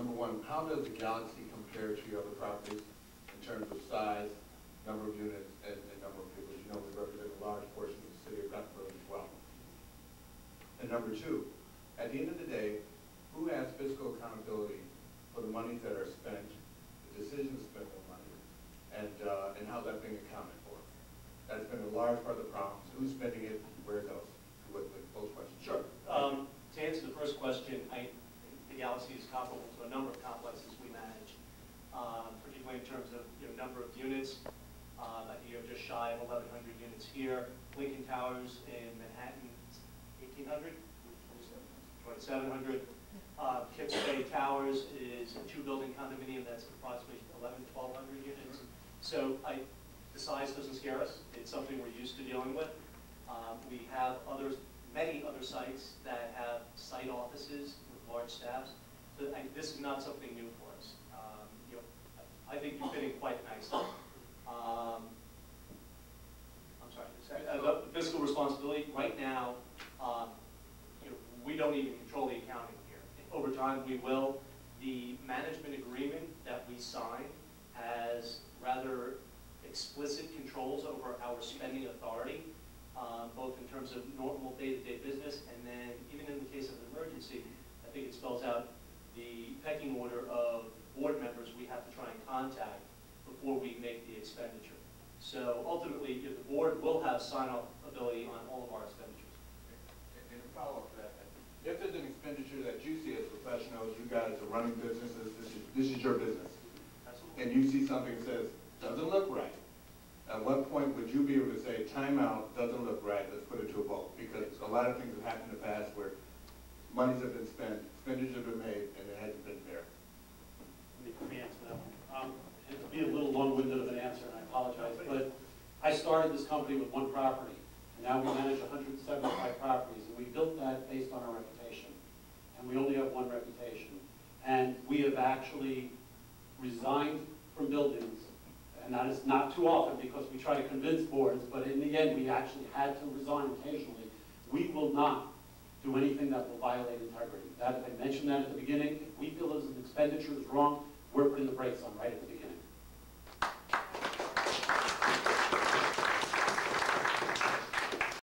Number one, how does the Galaxy compare to your other properties in terms of size, number of units, and number of people? As you know, we represent a large portion of the city of Gothenburg as well. And number two, at the end of the day, who has fiscal accountability for the monies that are spent, the decision to spend the money, and how's that being accounted for? That's been a large part of the problem. So who's spending it? Where it goes? With both questions. Sure. To answer the first question, the Galaxy is comparable to a number of complexes we manage, particularly in terms of number of units. Just shy of 1,100 units here. Lincoln Towers in Manhattan, 1,800, 2,700. Kips Bay Towers is a two-building condominium that's approximately 1,100 units. So the size doesn't scare us. It's something we're used to dealing with. We have many other sites that have site offices with large staffs. So this is not something new for us. I think you fit in quite nicely. I'm sorry. The fiscal responsibility right now, we don't even control the accounting here. Over time, we will. The management agreement that we sign has rather explicit controls over our spending authority, both in terms of normal day-to-day business, and then even in the case of an emergency, I think it spells out the pecking order of board members we have to try and contact before we make the expenditure. So ultimately, the board will have sign-off ability on all of our expenditures. And a follow-up to that, if there's an expenditure that you see as professionals, you guys are running businesses, this is your business, Absolutely. and you see something that says, doesn't look right, at what point would you be able to say, time out, doesn't look right, let's put it to a vote? Because a lot of things have happened in the past where monies have been spent, expenditures have been made, and it hasn't been fair. Let me answer that one. It'll be a little long-winded of an answer, and I apologize, but I started this company with one property, and now we manage 175 properties, and we built that based on our reputation. And we only have one reputation. And we have actually resigned from buildings, and that is not too often because we try to convince boards, but in the end we actually had to resign occasionally. We will not do anything that will violate integrity. I mentioned that at the beginning. If we feel as an expenditure is wrong, we're putting the brakes on right at the